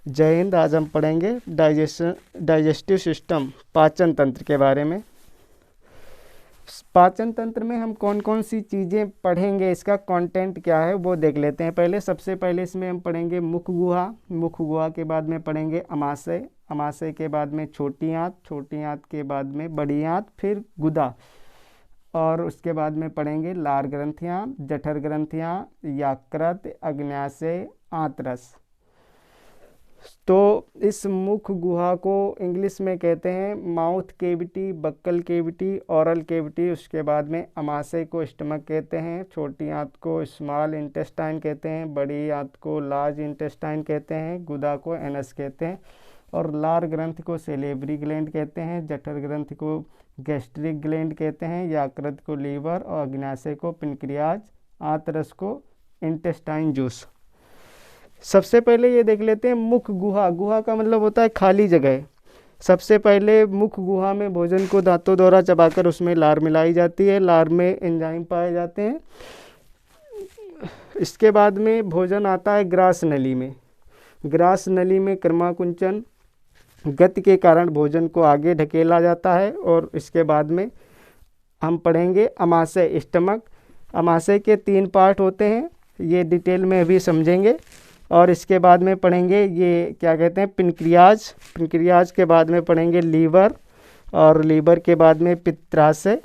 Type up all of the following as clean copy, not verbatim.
जय हिंद। आज हम पढ़ेंगे डाइजेस्टिव सिस्टम, पाचन तंत्र के बारे में। पाचन तंत्र में हम कौन कौन सी चीज़ें पढ़ेंगे, इसका कंटेंट क्या है वो देख लेते हैं। सबसे पहले इसमें हम पढ़ेंगे मुख गुहा। मुख गुहा के बाद में पढ़ेंगे अमाशय। अमाशय के बाद में छोटी आंत। छोटी आंत के बाद में बड़ी आंत, फिर गुदा, और उसके बाद में पढ़ेंगे लार ग्रंथियाँ, जठर ग्रंथियाँ, यकृत, अग्न्याशय, आंतरस। तो इस मुख गुहा को इंग्लिश में कहते हैं mouth cavity, buccal cavity, oral cavity. उसके बाद में अमाशय को स्टमक कहते हैं, छोटी आंत को स्मॉल इंटेस्टाइन कहते हैं, बड़ी आंत को लार्ज इंटेस्टाइन कहते हैं, गुदा को एनस कहते हैं, और लार ग्रंथि को सेलेब्री ग्लैंड कहते हैं, जठर ग्रंथि को गैस्ट्रिक ग्लैंड कहते हैं, यकृत को लीवर, और अग्न्याशय को पिनक्रियाज, आंतरस को इंटेस्टाइन जूस। सबसे पहले ये देख लेते हैं मुख गुहा। गुहा का मतलब होता है खाली जगह। सबसे पहले मुख गुहा में भोजन को दांतों द्वारा चबाकर उसमें लार मिलाई जाती है। लार में एंजाइम पाए जाते हैं। इसके बाद में भोजन आता है ग्रास नली में। ग्रास नली में क्रमाकुंचन गति के कारण भोजन को आगे ढकेला जाता है। और इसके बाद में हम पढ़ेंगे अमाशय, स्टमक। अमाशय के 3 पार्ट होते हैं, ये डिटेल में अभी समझेंगे। और इसके बाद में पढ़ेंगे ये क्या कहते हैं, पिनक्रियाज। पिनक्रियाज के बाद में पढ़ेंगे लीवर, और लीवर के बाद में पित्राशय।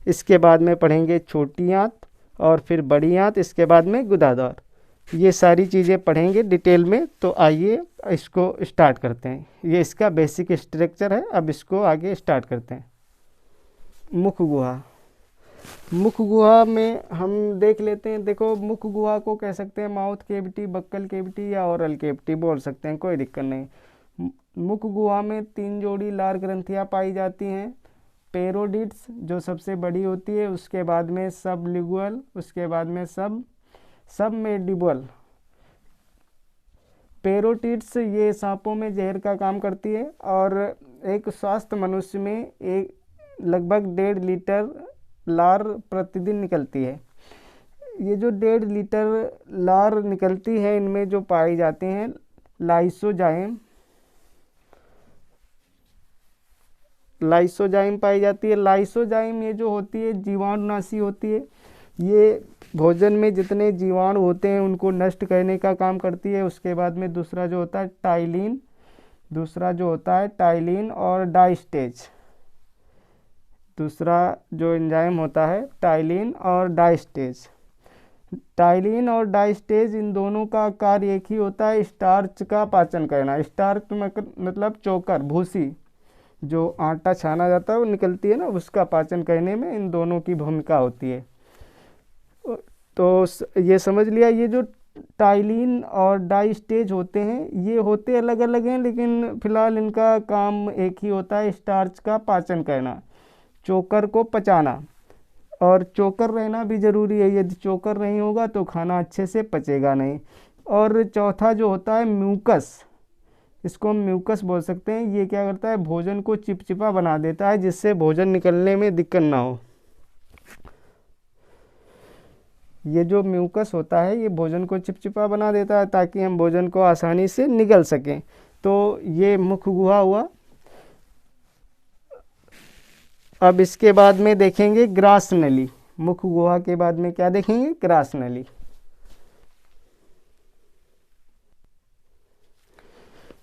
इसके बाद में पढ़ेंगे छोटी आंत, और फिर बड़ी आंत। इसके बाद में गुदाद्वार। ये सारी चीज़ें पढ़ेंगे डिटेल में। तो आइए इसको स्टार्ट करते हैं। ये इसका बेसिक स्ट्रक्चर है। अब इसको आगे स्टार्ट करते हैं। मुख गुहा। मुख गुहा में हम देख लेते हैं। देखो, मुख गुहा को कह सकते हैं माउथ केविटी, बक्कल केविटी, या ओरल केविटी बोल सकते हैं, कोई दिक्कत नहीं। मुख गुहा में 3 जोड़ी लार ग्रंथियां पाई जाती हैं। पेरोडिड्स जो सबसे बड़ी होती है, उसके बाद में सबलिंगुअल, उसके बाद में सबमेंडिबुलर। पेरोटिड्स ये सांपों में जहर का काम करती है, और एक स्वस्थ मनुष्य में एक लगभग 1.5 लीटर लार प्रतिदिन निकलती है। ये जो 1.5 लीटर लार निकलती है, इनमें जो पाई जाते हैं लाइसोजाइम पाई जाती है। लाइसोजाइम ये जो होती है जीवाणुनाशी होती है। ये भोजन में जितने जीवाणु होते हैं उनको नष्ट करने का काम करती है। उसके बाद में दूसरा जो होता है टाइलिन और डाइस्टेज। दूसरा जो एंजाइम होता है टाइलिन और डाइस्टेज। टाइलिन और डाइस्टेज, इन दोनों का कार्य एक ही होता है, स्टार्च का पाचन करना। स्टार्च मतलब चोकर, भूसी, जो आटा छाना जाता है वो निकलती है ना, उसका पाचन करने में इन दोनों की भूमिका होती है। तो ये समझ लिया। ये जो टाइलिन और डाइस्टेज होते हैं, ये होते अलग अलग हैं, लेकिन फिलहाल इनका काम एक ही होता है, स्टार्च का पाचन करना, चोकर को पचाना। और चोकर रहना भी ज़रूरी है। यदि चोकर नहीं होगा तो खाना अच्छे से पचेगा नहीं। और चौथा जो होता है म्यूकस, इसको हम म्यूकस बोल सकते हैं। ये क्या करता है, भोजन को चिपचिपा बना देता है, जिससे भोजन निकलने में दिक्कत ना हो। ये जो म्यूकस होता है ये भोजन को चिपचिपा बना देता है, ताकि हम भोजन को आसानी से निगल सकें। तो ये मुख गुहा हुआ। अब इसके बाद में देखेंगे ग्रास नली। मुख गुहा के बाद में क्या देखेंगे, ग्रास नली।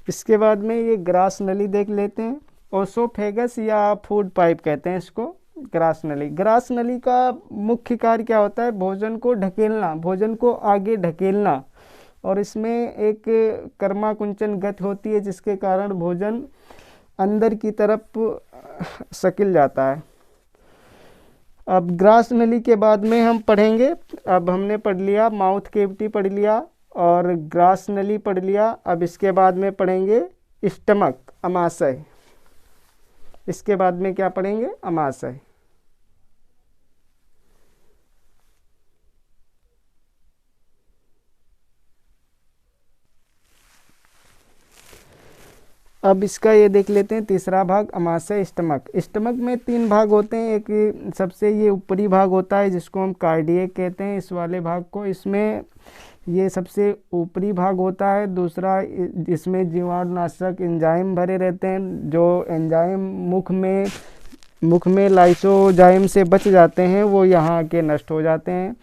इसके बाद में ये ग्रास नली देख लेते हैं। ओसोफेगस या फूड पाइप कहते हैं इसको, ग्रास नली। ग्रास नली का मुख्य कार्य क्या होता है, भोजन को ढकेलना, भोजन को आगे ढकेलना। और इसमें एक कर्माकुंचन गति होती है, जिसके कारण भोजन अंदर की तरफ सकिल जाता है। अब ग्रास नली के बाद में हम पढ़ेंगे, अब हमने पढ़ लिया माउथ केविटी पढ़ लिया और ग्रास नली पढ़ लिया। अब इसके बाद में पढ़ेंगे स्टमक, अमाशय। इसके बाद में क्या पढ़ेंगे, अमाशय। अब इसका ये देख लेते हैं तीसरा भाग, अमाशय, स्टमक। स्टमक में 3 भाग होते हैं। एक सबसे ये ऊपरी भाग होता है, जिसको हम कार्डियक कहते हैं, इस वाले भाग को। इसमें ये सबसे ऊपरी भाग होता है। दूसरा इसमें जीवाणुनाशक एंजाइम भरे रहते हैं, जो एंजाइम मुख में लाइसोजाइम से बच जाते हैं, वो यहाँ के नष्ट हो जाते हैं।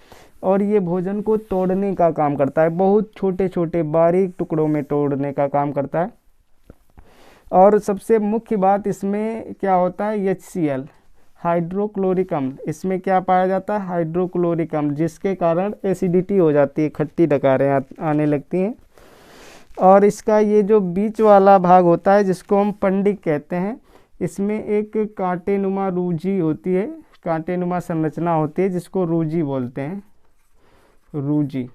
और ये भोजन को तोड़ने का काम करता है, बहुत छोटे छोटे बारीक टुकड़ों में तोड़ने का काम करता है। और सबसे मुख्य बात इसमें क्या होता है, HCl हाइड्रोक्लोरिक अम्ल, इसमें क्या पाया जाता है, हाइड्रोक्लोरिक अम्ल, जिसके कारण एसिडिटी हो जाती है, खट्टी डकारें आने लगती हैं। और इसका ये जो बीच वाला भाग होता है जिसको हम पंडिक कहते हैं, इसमें एक कांटेनुमा रूजी होती है, कांटेनुमा संरचना होती है जिसको रूजी बोलते हैं, रूजी।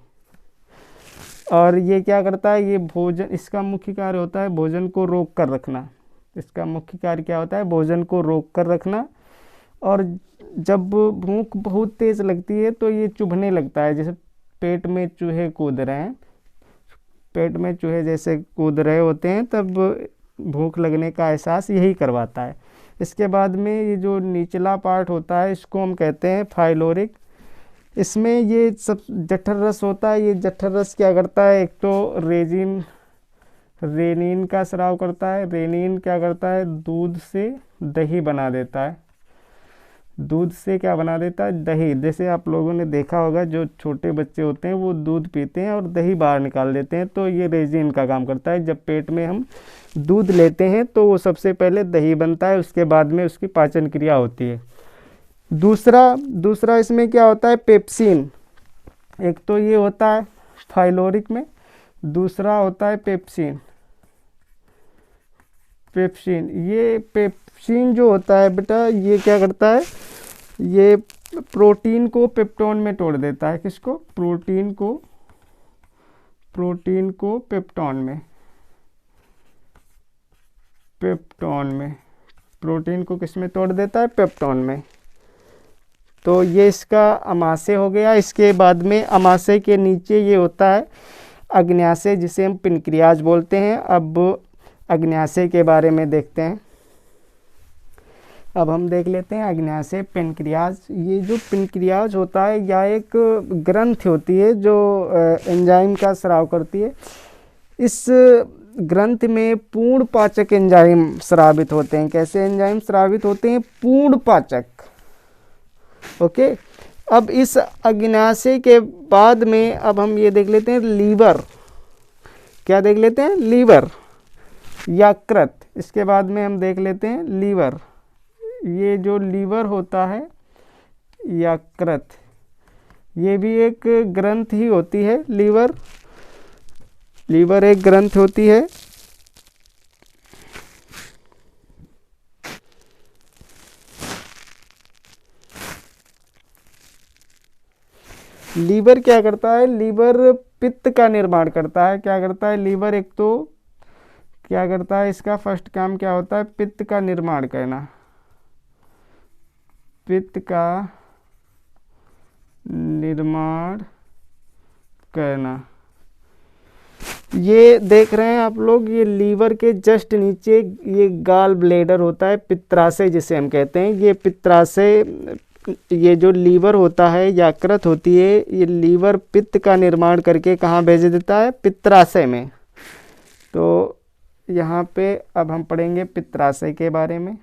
और ये क्या करता है, ये भोजन, इसका मुख्य कार्य होता है भोजन को रोक कर रखना। इसका मुख्य कार्य क्या होता है, भोजन को रोक कर रखना। और जब भूख बहुत तेज़ लगती है तो ये चुभने लगता है, जैसे पेट में चूहे कूद रहे हैं, पेट में चूहे जैसे कूद रहे होते हैं, तब भूख लगने का एहसास यही करवाता है। इसके बाद में ये जो निचला पार्ट होता है इसको हम कहते हैं फाइलोरिक। इसमें ये सब जठर रस होता है। ये जठर रस क्या करता है, एक तो रेनिन का स्राव करता है। रेनिन क्या करता है, दूध से दही बना देता है। दूध से क्या बना देता है, दही। जैसे आप लोगों ने देखा होगा, जो छोटे बच्चे होते हैं वो दूध पीते हैं और दही बाहर निकाल देते हैं, तो ये रेजिन का काम करता है। जब पेट में हम दूध लेते हैं तो वो सबसे पहले दही बनता है, उसके बाद में उसकी पाचन क्रिया होती है। दूसरा इसमें क्या होता है, पेप्सिन। एक तो ये होता है फाइलोरिक में, दूसरा होता है पेप्सिन। ये पेप्सिन जो होता है बेटा, ये क्या करता है, ये प्रोटीन को पेप्टोन में तोड़ देता है। किसको, प्रोटीन को पेप्टोन में, प्रोटीन को किस में तोड़ देता है, पेप्टोन में। तो ये इसका अमाशय हो गया। इसके बाद में अमाशय के नीचे ये होता है अग्न्याशय, जिसे हम पेनक्रियाज बोलते हैं। अब अग्न्याशय के बारे में देखते हैं। अब हम देख लेते हैं अग्न्याशय, पेनक्रियाज। ये जो पेनक्रियाज होता है या एक ग्रंथि होती है जो एंजाइम का स्राव करती है। इस ग्रंथि में पूर्ण पाचक एंजाइम स्रावित होते हैं। कैसे एंजाइम स्रावित होते हैं, पूर्ण पाचक। ओके, अब इस अग्न्याशय के बाद में अब हम ये देख लेते हैं लीवर। क्या देख लेते हैं, लीवर, यकृत। इसके बाद में हम देख लेते हैं लीवर। ये जो लीवर होता है, यकृत, ये भी एक ग्रंथ ही होती है। लीवर एक ग्रंथ होती है। लीवर क्या करता है, लीवर पित्त का निर्माण करता है। क्या करता है लीवर, एक तो क्या करता है, इसका फर्स्ट काम क्या होता है, पित्त का निर्माण करना, पित्त का निर्माण करना। ये देख रहे हैं आप लोग, ये लीवर के जस्ट नीचे ये गाल ब्लेडर होता है, पित्राशय जिसे हम कहते हैं। ये पित्राशय, ये जो लीवर होता है, यकृत होती है, ये लीवर पित्त का निर्माण करके कहाँ भेज देता है, पित्राशय में। तो यहाँ पे अब हम पढ़ेंगे पित्राशय के बारे में।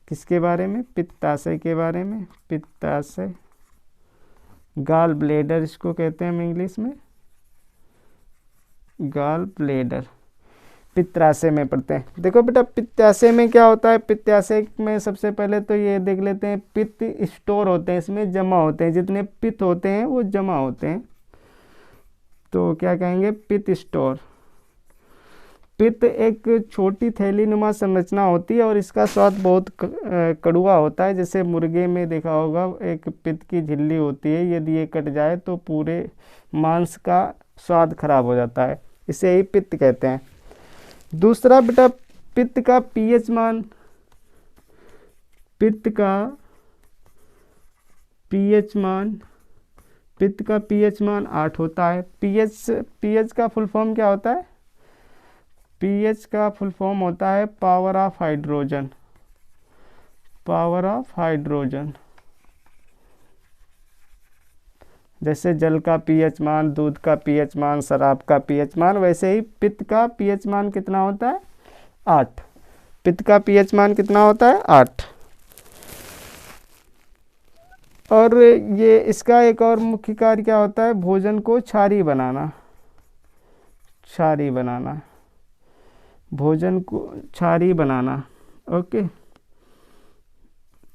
किसके बारे में, पित्ताशय के बारे में। पित्ताशय, गाल ब्लेडर इसको कहते हैं हम इंग्लिश में, गाल ब्लेडर। पित्ताशय में पढ़ते हैं। देखो बेटा, पित्ताशय में क्या होता है, पित्ताशय में सबसे पहले तो ये देख लेते हैं, पित्त स्टोर होते हैं, इसमें जमा होते हैं, जितने पित्त होते हैं वो जमा होते हैं। तो क्या कहेंगे, पित्त स्टोर। पित्त एक छोटी थैली नुमा संरचना होती है और इसका स्वाद बहुत कड़वा होता है। जैसे मुर्गे में देखा होगा, एक पित्त की झिल्ली होती है, यदि ये कट जाए तो पूरे मांस का स्वाद खराब हो जाता है, इसे ही पित्त कहते हैं। दूसरा बेटा, पित्त का पीएच मान, पित्त का पीएच मान 8 होता है। पीएच का फुल फॉर्म क्या होता है, पीएच का फुल फॉर्म होता है पावर ऑफ हाइड्रोजन, जैसे जल का पीएच मान, दूध का पीएच मान, शराब का पीएच मान, वैसे ही पित्त का पीएच मान कितना होता है? 8। पित्त का पीएच मान कितना होता है? 8। और ये इसका एक और मुख्य कार्य क्या होता है? भोजन को क्षारीय बनाना। क्षारीय बनाना, भोजन को क्षारीय बनाना। ओके,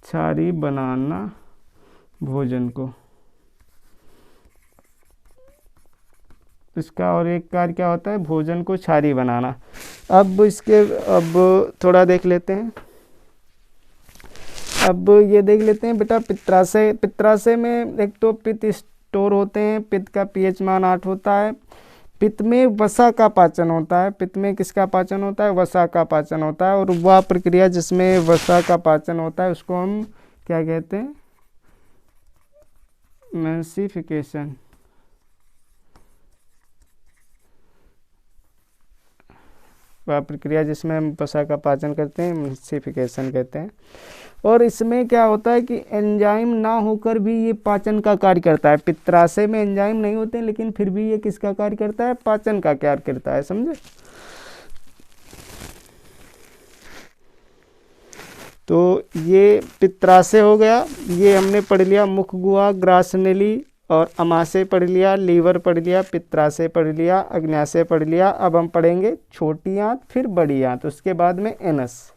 क्षारीय बनाना भोजन को। इसका और एक कार्य क्या होता है? भोजन को क्षारीय बनाना। अब थोड़ा देख लेते हैं। अब ये देख लेते हैं बेटा, पित्राशय। पित्राशय में एक तो पित्त स्टोर होते हैं, पित्त का पीएच मान 8 होता है। पित्त में वसा का पाचन होता है। पित्त में किसका पाचन होता है? वसा का पाचन होता है। और वह प्रक्रिया जिसमें वसा का पाचन होता है उसको हम क्या कहते हैं? एमल्सिफिकेशन। वह प्रक्रिया जिसमें हम वसा का पाचन करते हैं एमल्सिफिकेशन कहते हैं। और इसमें क्या होता है कि एंजाइम ना होकर भी ये पाचन का कार्य करता है। पित्राशय में एंजाइम नहीं होते हैं, लेकिन फिर भी ये किसका कार्य करता है? पाचन का कार्य करता है। समझे? तो ये पित्राशय हो गया। ये हमने पढ़ लिया मुख गुहा, ग्रासनली और अमाशय पढ़ लिया, लीवर पढ़ लिया, पित्राशय पढ़ लिया, अग्न्याशय पढ़ लिया। अब हम पढ़ेंगे छोटी आंत, फिर बड़ी आंत, उसके बाद में एनस।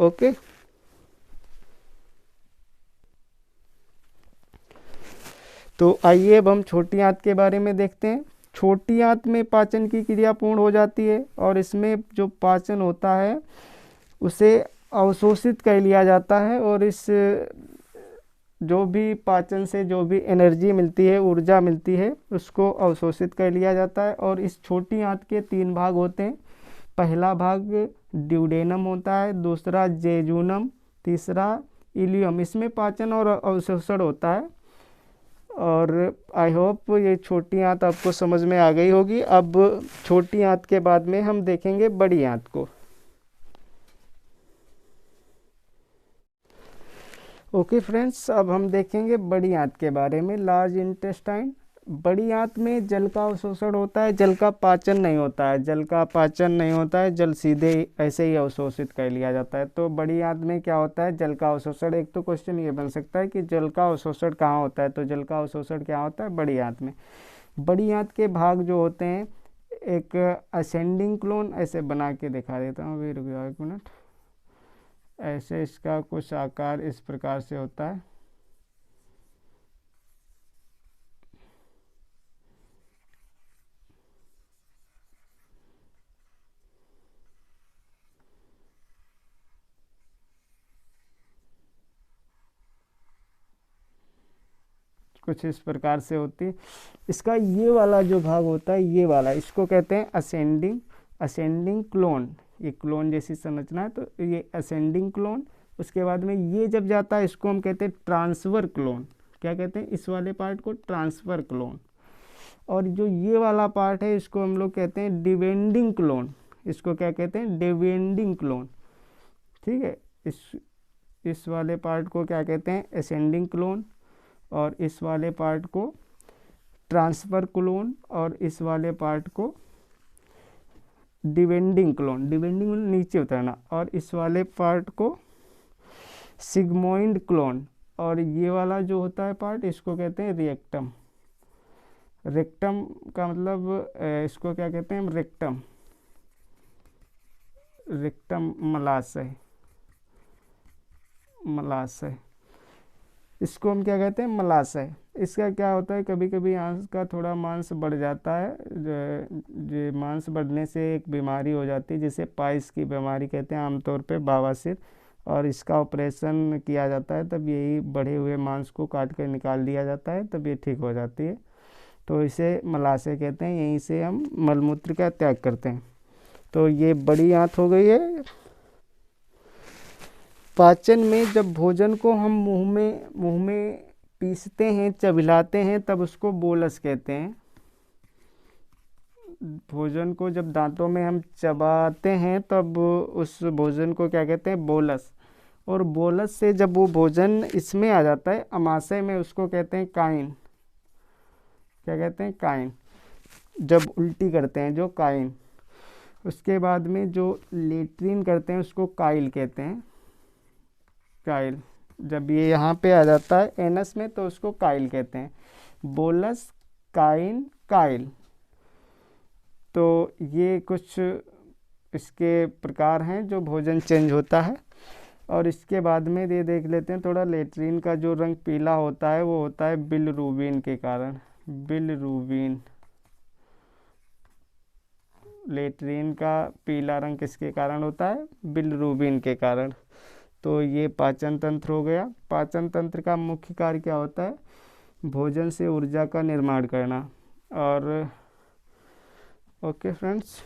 ओके, तो आइए अब हम छोटी आंत के बारे में देखते हैं। छोटी आंत में पाचन की क्रिया पूर्ण हो जाती है और इसमें जो पाचन होता है उसे अवशोषित कर लिया जाता है। और इस जो भी पाचन से जो भी एनर्जी मिलती है, ऊर्जा मिलती है, उसको अवशोषित कर लिया जाता है। और इस छोटी आंत के 3 भाग होते हैं। पहला भाग ड्यूडेनम होता है, दूसरा जेजुनम, तीसरा इलियम। इसमें पाचन और अवशोषण होता है। और आई होप ये छोटी आंत आपको समझ में आ गई होगी। अब छोटी आंत के बाद में हम देखेंगे बड़ी आंत को। ओके फ्रेंड्स, अब हम देखेंगे बड़ी आंत के बारे में। Large intestine. बड़ी आंत में जल का अवशोषण होता है, जल का पाचन नहीं होता है। जल का पाचन नहीं होता है, जल सीधे ऐसे ही अवशोषित कर लिया जाता है। तो बड़ी आंत में क्या होता है? जल का अवशोषण। एक तो क्वेश्चन ये बन सकता है कि जल का अवशोषण कहाँ होता है? तो जल का अवशोषण क्या होता है? बड़ी आंत में। बड़ी आंत के भाग जो होते हैं, एक असेंडिंग क्लोन, ऐसे बना के दिखा देता हूँ, अभी रुक जाओ 1 मिनट। ऐसे इसका कुछ आकार इस प्रकार से होता है। कुछ इस प्रकार से होती है। इसका ये वाला जो भाग होता है, ये वाला, इसको कहते हैं असेंडिंग क्लोन। ये क्लोन जैसी संरचना है, तो ये असेंडिंग क्लोन। उसके बाद में ये जब जाता है, इसको हम कहते हैं ट्रांसफर क्लोन। क्या कहते हैं? इस वाले पार्ट को ट्रांसफर क्लोन। और जो ये वाला पार्ट है, इसको हम लोग कहते हैं डिवेंडिंग क्लोन। इसको क्या कहते हैं? डिवेंडिंग क्लोन। ठीक है, इस वाले पार्ट को क्या कहते हैं? Ascending clone. और इस वाले पार्ट को ट्रांसफर क्लोन। और इस वाले पार्ट को डिवेंडिंग क्लोन। डिवेंडिंग नीचे उतरना। और इस वाले पार्ट को सिग्मोइड क्लोन। और ये वाला जो होता है पार्ट, इसको कहते हैं रिएक्टम। रेक्टम का मतलब इसको क्या कहते हैं? रेक्टम। रेक्टम मलाशय। मलाशय, इसको हम क्या कहते हैं? मलाशय। इसका क्या होता है? कभी कभी आंत का थोड़ा मांस बढ़ जाता है। जो मांस बढ़ने से एक बीमारी हो जाती है जिसे पाइल्स की बीमारी कहते हैं, आमतौर पे बवासीर। और इसका ऑपरेशन किया जाता है, तब यही बढ़े हुए मांस को काट कर निकाल दिया जाता है, तब ये ठीक हो जाती है। तो इसे मलाशय कहते हैं। यहीं से हम मलमूत्र का त्याग करते हैं। तो ये बड़ी आंत हो गई है। पाचन में जब भोजन को हम मुंह में पीसते हैं, चबलाते हैं, तब उसको बोलस कहते हैं। भोजन को जब दांतों में हम चबाते हैं, तब उस भोजन को क्या कहते हैं? बोलस। और बोलस से जब वो भोजन इसमें आ जाता है, अमाशय में, उसको कहते हैं काइन। क्या कहते हैं, काइन। जब उल्टी करते हैं जो, काइन। उसके बाद में जो लेट्रिन करते हैं उसको काइल कहते हैं, काइल। जब ये यहाँ पे आ जाता है एनस में तो उसको काइल कहते हैं। Bolus, chyme, chyle. तो ये कुछ इसके प्रकार हैं जो भोजन चेंज होता है। और इसके बाद में ये देख लेते हैं थोड़ा, लेट्रिन का जो रंग पीला होता है वो होता है बिलरुबिन के कारण। बिलरुबिन, लेट्रिन का पीला रंग किसके कारण होता है, बिलरुबिन के कारण। तो ये पाचन तंत्र हो गया। पाचन तंत्र का मुख्य कार्य क्या होता है, भोजन से ऊर्जा का निर्माण करना। और ओके फ्रेंड्स।